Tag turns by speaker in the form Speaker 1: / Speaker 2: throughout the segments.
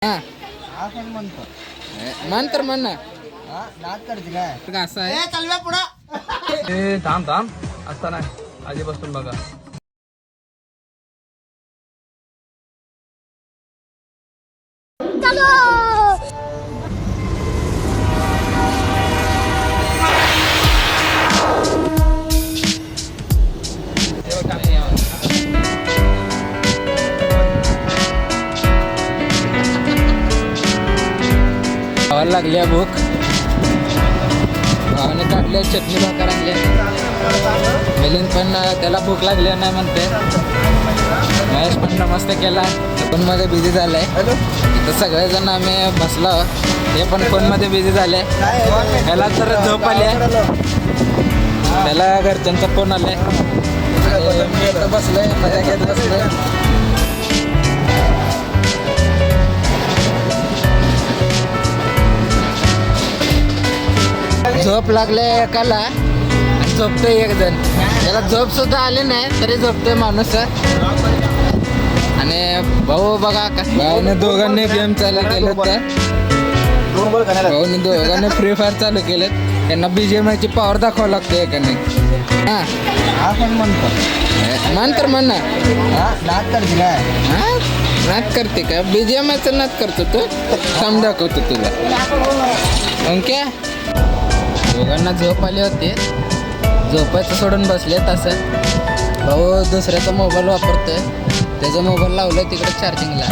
Speaker 1: हा
Speaker 2: आपण म्हणतो
Speaker 1: म्हण तर म्हण ना
Speaker 2: नाच करते काय
Speaker 1: असं आहे.
Speaker 2: चालव्या पुढं
Speaker 3: थांब थांब असता नाही आधी बसून बघा.
Speaker 1: खावायला लागल्या भूक. भावाने काढल्या चटणी भाकर आणल्या. मिलिंद पण त्याला भूक लागली नाही म्हणते. महेश पण नमस्ते केला. फोन मध्ये बिझी झालाय. इथं सगळेजण आम्ही बसलो. हे पण फोन मध्ये बिझी झाले. ह्याला तर झोप आली. त्याला घरच्यांचा फोन आलाय. बसलोय मजा घेत बसलोय. झोप लागले एकाला आणि झोपतोय एक जण. त्याला झोप सुद्धा आली नाही तरी झोपतोय माणूस. आणि भाऊ बघा भाऊने दोघांनी गेम चालू केले. भाऊने दोघांनी फ्री फायर चालू केलेत. त्यांना BGMI ची पॉवर दाखवावं लागते एकाने. हा
Speaker 2: आपण म्हणतो
Speaker 1: म्हण तर म्हण ना
Speaker 2: नाच करते काय
Speaker 1: नाच करते का? BGMI चं नाच करतो तू. थांब दाखवतो तुला. ओके दोघांना झोप आली होती. झोपायचं सोडून बसले. तसं भाऊ दुसऱ्याचा मोबाईल वापरतोय. त्याचा मोबाईल लावलाय तिकडे चार्जिंगला.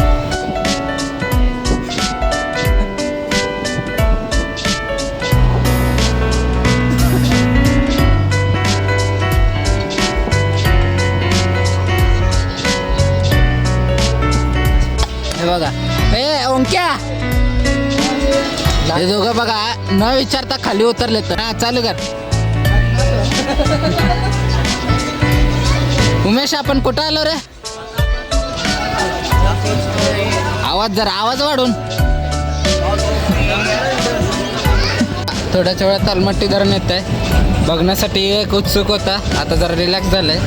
Speaker 1: हे बघा ए ओंक्या हे दोघं बघा न विचारता खाली उतरले. तर हा चालू कर. उमेश आपण कुठं आलो रे? आवाज वाढून. थोड्याच्या वेळात तालमट्टी धरण येत आहे. बघण्यासाठी एक उत्सुक होता. आता जरा रिलॅक्स झालंय.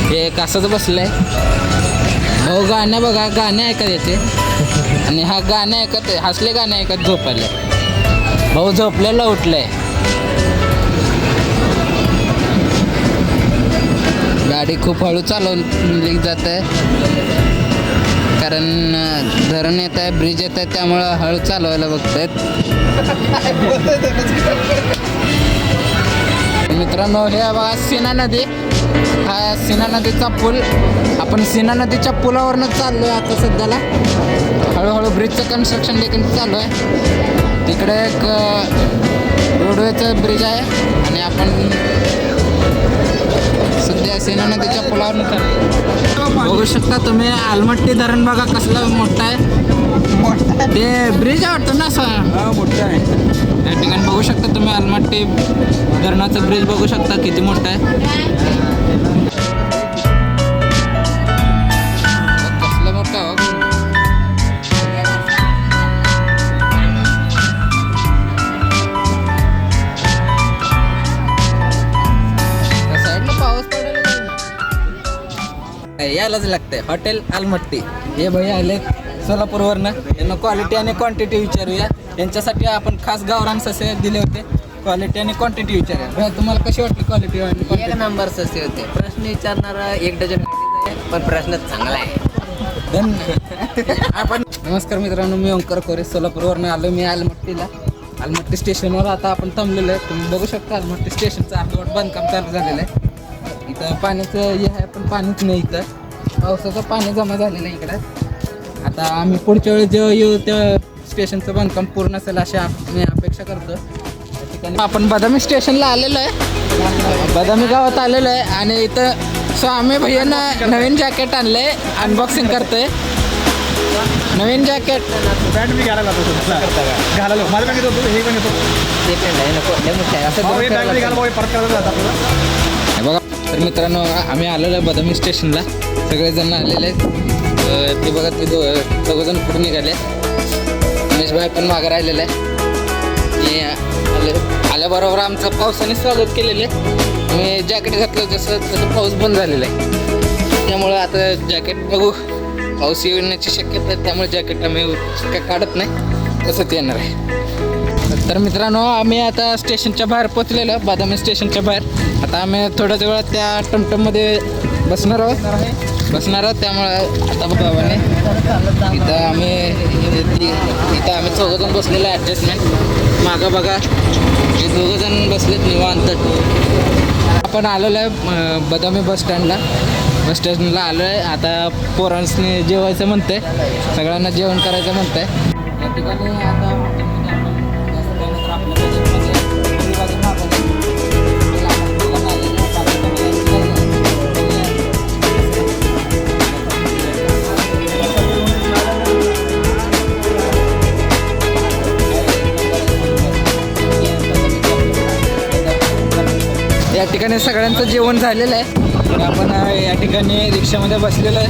Speaker 1: हे एक असंच बसलंय. भाऊ गाणे बघा गाणे ऐकत याचे. आणि हा गाणे ऐकत हसले गाणे ऐकत झोपले. भाऊ झोपलेला उठलंय. गाडी खूप हळू चालवली जात आहे. कारण धरण येत आहे ब्रिज येत आहे त्यामुळं हळू चालवायला बघतायत. मित्रांनो हे बघा सीना नदी. हा सीना नदीचा पूल. आपण सीना नदीच्या पुलावरनं चाललो आहे आता सध्याला. हळूहळू ब्रिजचं कन्स्ट्रक्शन देखील चालू आहे. तिकडे एक रोडवेचं ब्रिज आहे आणि आपण सध्या सीना नदीच्या पुलावरनं चाललो. बघू शकता तुम्ही आलमट्टी धरण बघा कसलं मोठं आहे. ते ब्रिज आहे वाटतं ना असं
Speaker 3: मोठं आहे.
Speaker 1: त्या ठिकाणी बघू शकता तुम्ही आलमट्टी धरणाचं ब्रिज बघू शकता किती मोठं आहे. कसलं मोठं आहे. साईडला पाऊस पडायला यायलाच लागतंय. हॉटेल आलमट्टी हे भैया आले सोलापूरवरनं. यांना क्वालिटी आणि क्वांटिटी विचारूया. यांच्यासाठी आपण खास गावरान ससे दिले होते. क्वालिटी आणि क्वांटिटी विचारूया. भैया तुम्हाला कशी वाटली क्वालिटी आणि
Speaker 4: एक
Speaker 1: क्वांटिटी?
Speaker 4: नंबर सस्ते होते. प्रश्न विचारणारा 1 डझन आहे पण प्रश्न चांगला आहे.
Speaker 1: आपण नमस्कार मित्रांनो, मी ओंकार कोरे सोलापूरवरनं आलो. मी आलमट्टीला आलमट्टी स्टेशनवर आता आपण थांबलेलो आहे. तुम्ही बघू शकता आलमट्टी स्टेशनचं अर्धवट बांधकाम चालू झालेलं आहे. इथं पाण्याचं हे आहे पण पाणीच नाही. इथं पावसाचं पाणी जमा झालेलं आहे इकडं. आता आम्ही पुढच्या वेळी जेव्हा येऊ त्या स्टेशनचं बांधकाम पूर्ण असेल अशी मी अपेक्षा करतो. त्या ठिकाणी आपण बदामी स्टेशनला आलेलो आहे. बदामी गावात आलेलो आहे आणि इथं स्वामी भैयानं नवीन जॅकेट आणलंय. अनबॉक्सिंग करतोय नवीन जॅकेट.
Speaker 3: पॅन्ट मी घालायला घालायला माझ्या पॅन्ट होतो हे पण येतो.
Speaker 4: ते पण आहे नको लय मोठं आहे. असं दोन करायला लागतं.
Speaker 3: परत करायला जातात.
Speaker 1: बघा तर मित्रांनो आम्ही आलेलो आहे बदामी स्टेशनला. सगळेजण आलेले आहेत. ते बघा ते दोघंजण पुढे निघाले. उमेश भाई पण मागं राहिलेलं आहे. आल्याबरोबर आमचं पावसाने स्वागत केलेलं आहे. मी जॅकेट घातलं जसं तसं पाऊस बंद झालेला आहे. त्यामुळं आता जॅकेट बघू पाऊस येण्याची शक्यता आहे, त्यामुळे जॅकेट आम्ही काय काढत नाही, तसंच येणार आहे. तर मित्रांनो, आम्ही आता स्टेशनच्या बाहेर पोचलेलो, बदामी स्टेशनच्या बाहेर. आता आम्ही थोड्याच वेळात त्या टमटममध्ये बसणार आहोत. त्यामुळे आता बाबाने इथं आम्ही चौघजण बसलेलो आहे. ॲडजस्टमेंट मागं बघा, हे दोघंजण बसलेत निवांत. आपण आलेलो आहे बदामी बस स्टँडला आलो आहे. आता पोरांसने जेवायचं म्हणतंय, सगळ्यांना जेवण करायचं म्हणतंय. या ठिकाणी आता या ठिकाणी सगळ्यांचं जेवण झालेलं आहे. तर आपण या ठिकाणी रिक्षामध्ये बसलेलो आहे.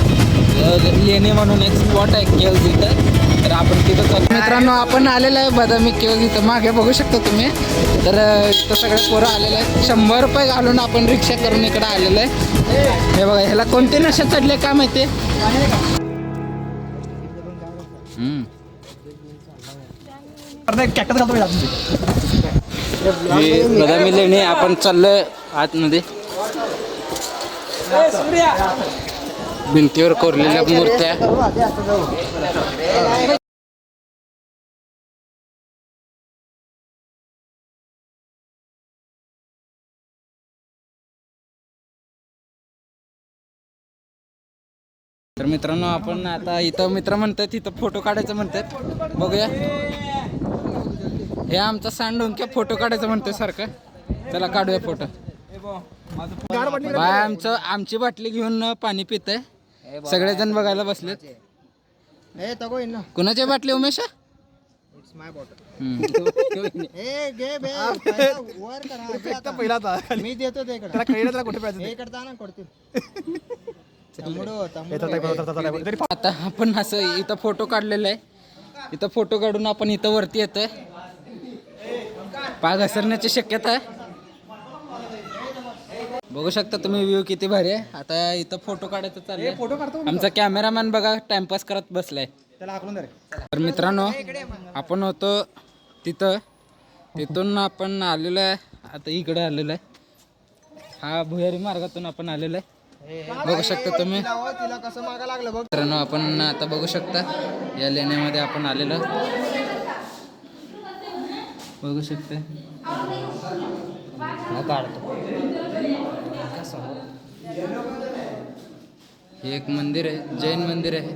Speaker 1: लेणे म्हणून एक स्पॉट आहे केव्ज इथं, तर आपण तिथं चालतो. मित्रांनो, आपण आलेलो आहे बदामी केव्ज इथं. मागे बघू शकता तुम्ही. तर इथं सगळे पोरं आलेले आहेत. 100 रुपये घालून आपण रिक्षा करून इकडं आलेलो आहे. हे बघा, ह्याला कोणते नशा चढले काय माहिती. बदामी लेणी आपण चाललोय आतमध्ये. भिंतीवर कोरलेल्या मूर्त्या. तर मित्रांनो, आपण आता इथं मित्र म्हणतात इथं फोटो काढायचं म्हणतात. बघूया, हे आमचा सांडून फोटो काढायचं म्हणतोय सारखं. चला काढूया फोटो. बाय आमची बाटली घेऊन पाणी पितय. सगळेजण बघायला बसलेत. कुणाची बाटली उमेश?
Speaker 2: मी देतो ते
Speaker 1: आता आपण असं इथं फोटो काढलेला आहे. इथं फोटो काढून आपण इथं वरती येतोय. पाय घसरण्याची शक्यता आहे. बघू शकता तुम्ही व्ह्यू किती भारी आहे. आता इथं फोटो काढायचं चाललंय.
Speaker 3: फोटो काढतो.
Speaker 1: आमचा कॅमेरामॅन बघा टाइमपास करत बसलाय.
Speaker 3: त्याला हाकलून दे रे.
Speaker 1: तर मित्रांनो, आपण होतो तिथून आपण आलेलो आहे. आता इकडे आलेलो आहे. हा भुयारी मार्गातून आपण आलेलो आहे. बघू शकता तुम्ही.
Speaker 2: तिला कसं मागा लागलं बघ.
Speaker 1: मित्रांनो, आपण आता बघू शकता या लेण्यामध्ये आपण आलेलो बघू शकता. हे एक मंदिर आहे, जैन मंदिर आहे.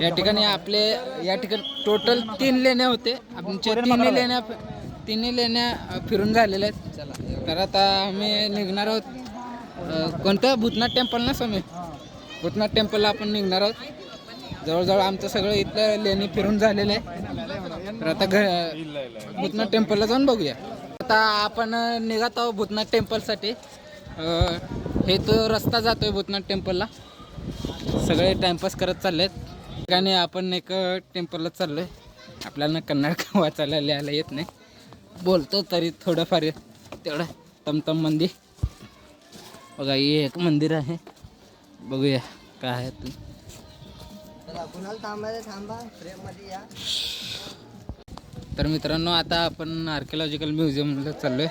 Speaker 1: या ठिकाणी टोटल 3 लेण्या होते. आमच्या तिन्ही लेण्या फिरून झालेल्या आहेत. तर आता आम्ही निघणार आहोत कोणतं भूतनाथ टेम्पल ना स्वामी, भूतनाथ टेम्पलला आपण निघणार आहोत. जवळजवळ आमचं सगळं इथलं लेणी फिरून झालेलं आहे. तर आता भूतनाथ टेम्पलला जाऊन बघूया. आता आपण निघत आहोत भूतनाथ टेम्पलसाठी. हे तो रस्ता जातोय भूतनाथ टेम्पलला. सगळे टाइमपास करत चाललेत. ठिकाणी आपण एक टेम्पलला चाललोय. आपल्याला कन्नड वाचायला लिहायला येत नाही, बोलतो तरी थोडंफार तेवढं. तमतम मंदिर बघा, हे एक मंदिर आहे. बघूया काय आहे ते. तर मित्रांनो, आता आपण आर्किओलॉजिकल म्युझियमला चाललोय.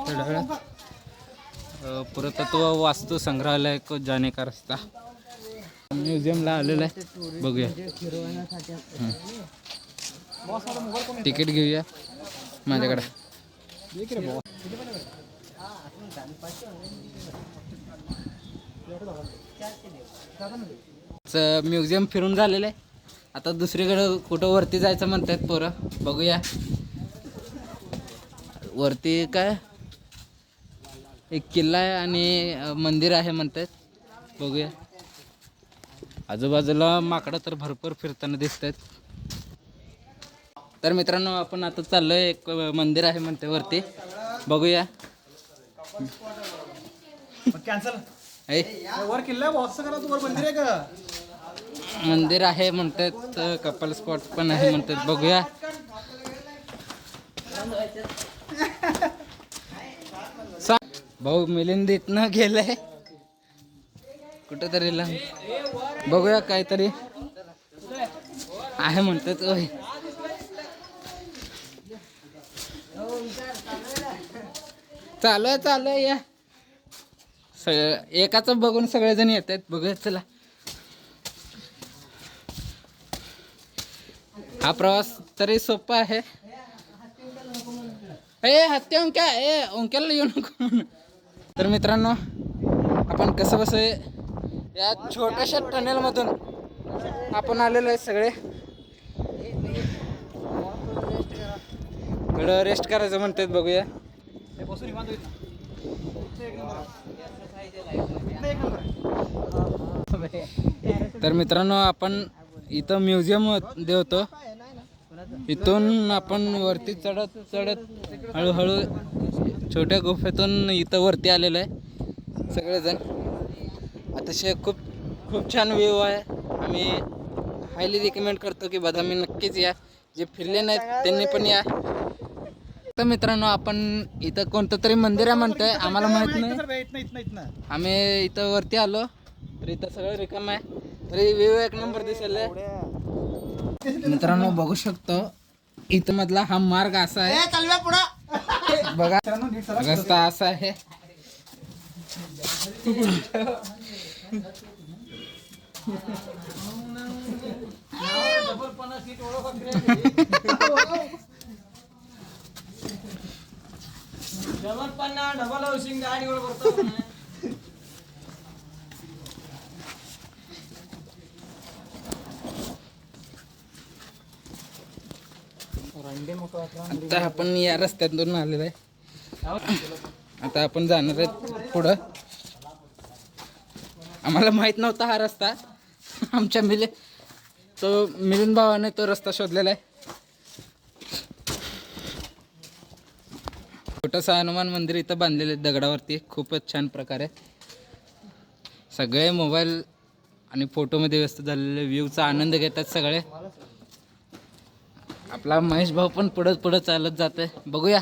Speaker 1: थोड्या वेळात पुरातत्व वास्तू संग्रहालय को जाने का रस्ता म्युझियमला आलेला आहे. बघूया, तिकीट घेऊया माझ्याकडे. म्युझियम फिरून झालेलं आहे. आता दुसरीकडे कुठं वरती जायचं म्हणतात पोरं. बघूया वरती काय एक किल्ला आहे आणि मंदिर आहे म्हणतात. बघूया. आजूबाजूला माकडं तर भरपूर फिरताना दिसत आहेत. तर मित्रांनो, आपण आता चाललोय. एक मंदिर आहे म्हणते वरती. बघूया.
Speaker 3: कॅन्सल
Speaker 1: आहे
Speaker 3: वर किल्ला बॉक्स करा. तू वर मंदिर आहे का?
Speaker 1: मंदिर आहे म्हणतात. कपल स्पॉट पण आहे म्हणतात. बघूया. भाऊ मिलिंद इथनं गेलंय. कुठेतरी लांब बघूया काहीतरी आहे म्हणतात. ओय चालू आहे या एकाच बघून सगळेजण येत आहेत. बघूया चला. हा प्रवास तरी सोपा आहे. हत्ती ओंक्याला येऊ नको. तर मित्रांनो आपण कसं बस या छोट्याशा टनेलमधून आपण आलेलो आहे सगळे. थोडं रेस्ट करायचं म्हणतात. बघूया. तर मित्रांनो आपण इथं म्युझियम मध्ये होतो. इथून आपण वरती चढत हळूहळू छोट्या गुफेतून इथं वरती आलेलो आहे सगळेजण. अतिशय खूप छान व्ह्यू आहे. आम्ही हायली रिकमेंड करतो की बदामी नक्कीच या. जे फिरले नाहीत त्यांनी पण या. तर मित्रांनो आपण इथं कोणतं तरी मंदिर आहे म्हणतोय. आम्हाला माहित नाही. आम्ही इथं वरती आलो तर इथं सगळं रिकाम आहे. तरी व्ह्यू एक नंबर दिसेल. मित्रांनो बघू शकतो इथं मधला हा मार्ग असा आहे. बघा रस्ता असा आहे. आता आपण या रस्त्यातून आलेलो आहे. आता आपण जाणार आहे पुढं. आम्हाला माहित नव्हता हा रस्ता. आमच्या मिलिंद भावाने तो रस्ता शोधलेला आहे. छोटंसं हनुमान मंदिर इथं बांधलेलं आहे दगडावरती. खूपच छान प्रकारे सगळे मोबाईल आणि फोटोमध्ये व्यस्त झालेले व्ह्यूचा आनंद घेतात सगळे. आपला महेश भाऊ पण पुढं चालत जात आहे. बघूया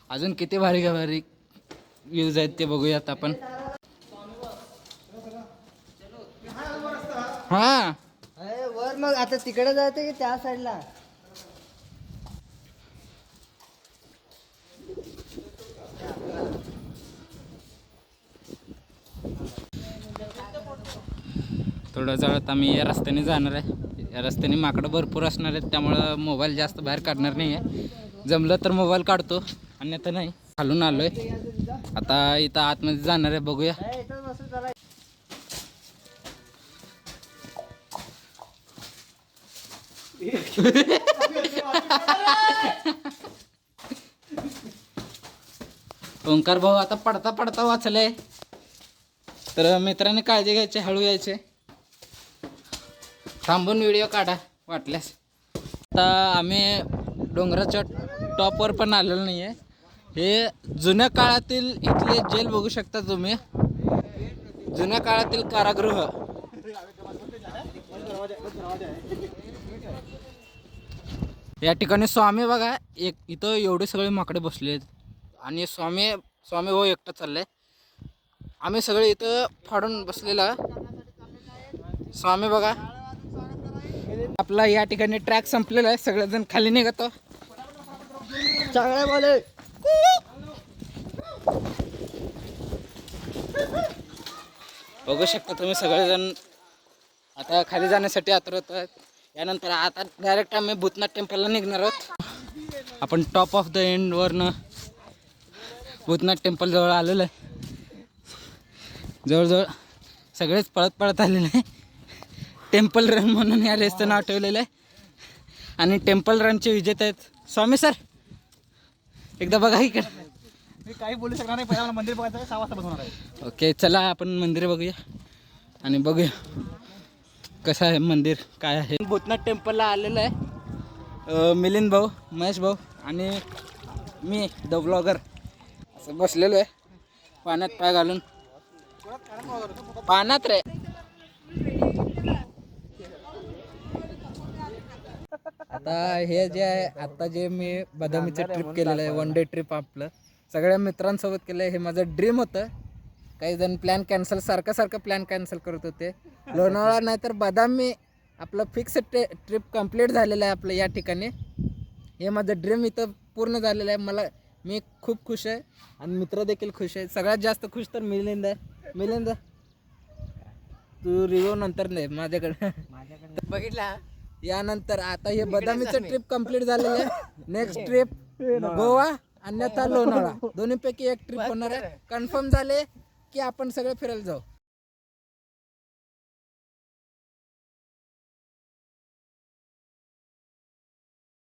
Speaker 1: अजून किती भारी व्ह्यूज आहेत ते बघूयात आपण. हा
Speaker 2: वर मग आता तिकडे जायचं की त्या साईडला.
Speaker 1: थोड्या वेळात आम्ही या रस्त्याने जाणार आहे. या रस्त्याने माकडं भरपूर असणार आहेत त्यामुळं मोबाईल जास्त बाहेर काढणार नाही आहे. जमलं तर मोबाईल काढतो अन्यथा नाही. खालून आलोय आता इथं आतमध्ये जाणार आहे. बघूया. ओंकार भाऊ आता पडता वाचले. तर मित्रांनी काळजी घ्यायची. हळू यायचे. थांबून व्हिडिओ काढा वाटल्यास. आता आम्ही डोंगराच्या टॉपवर पण आलेलो नाही आहे. हे जुन्या काळातील इथले जेल बघू शकता तुम्ही. जुन्या काळातील कारागृह. या ठिकाणी स्वामी बघा. इथं एवढे सगळे माकडे बसले आहेत आणि स्वामी भाऊ एकटा चाललाय. आम्ही सगळे इथं फाडून बसलेला. स्वामी बघा. आपला या ठिकाणी ट्रॅक संपलेला आहे. सगळेजण खाली निघतो.
Speaker 2: चांगला बोले.
Speaker 1: बघू शकता तुम्ही सगळेजण आता खाली जाण्यासाठी आतुरत आहेत. यानंतर आता डायरेक्ट आम्ही भूतनाथ टेम्पलला निघणार आहोत. आपण टॉप ऑफ द एंडवरनं भूतनाथ टेम्पल जवळ आलेलं आहे. जवळजवळ सगळेच पळत आलेले आहे. टेम्पल रन म्हणून या रेसचं नाव ठेवलेलं आहे आणि टेम्पल रनचे विजेते आहेत स्वामी सर. एकदा बघा इकडे.
Speaker 3: मी काही बोलू शकणार नाही. पहिला मंदिर बघायचं 6 वाजता बसवणार आहे.
Speaker 1: ओके चला आपण मंदिर बघूया आणि बघूया कसं आहे मंदिर काय आहे. भूतनाथ टेम्पलला आलेलं आहे. मिलिंद भाऊ, महेश भाऊ आणि मी द ब्लॉगर असं बसलेलो आहे पाण्यात पाय घालून. पाण्यात रे. आता हे जे आहे आता जे मी बदामीचं ट्रिप केलेलं आहे 1 डे ट्रिप आपलं सगळ्या मित्रांसोबत केलं आहे. हे माझं ड्रीम होतं काही जण प्लॅन कॅन्सल सारखं प्लॅन कॅन्सल करत होते. लोणावळा नाही तर बदामी आपलं फिक्स ट्रिप कंप्लीट झालेलं आहे आपलं या ठिकाणी. हे माझं ड्रीम इथं पूर्ण झालेलं आहे. मी खूप खुश आहे आणि मित्र देखील खुश आहे. सगळ्यात जास्त खुश तर मिलिंद आहे. मिलिंद तू रिव्ह्यू नंतर नाही माझ्याकडे.
Speaker 4: बघितला
Speaker 1: यानंतर आता हे बदामीचं ट्रिप कंप्लीट झालेलं आहे. नेक्स्ट ट्रिप गोवा अन्यथा लोणावळा दोन्हीपैकी एक ट्रिप होणार आहे. कन्फर्म झाले की आपण सगळे फिरायला जाऊ.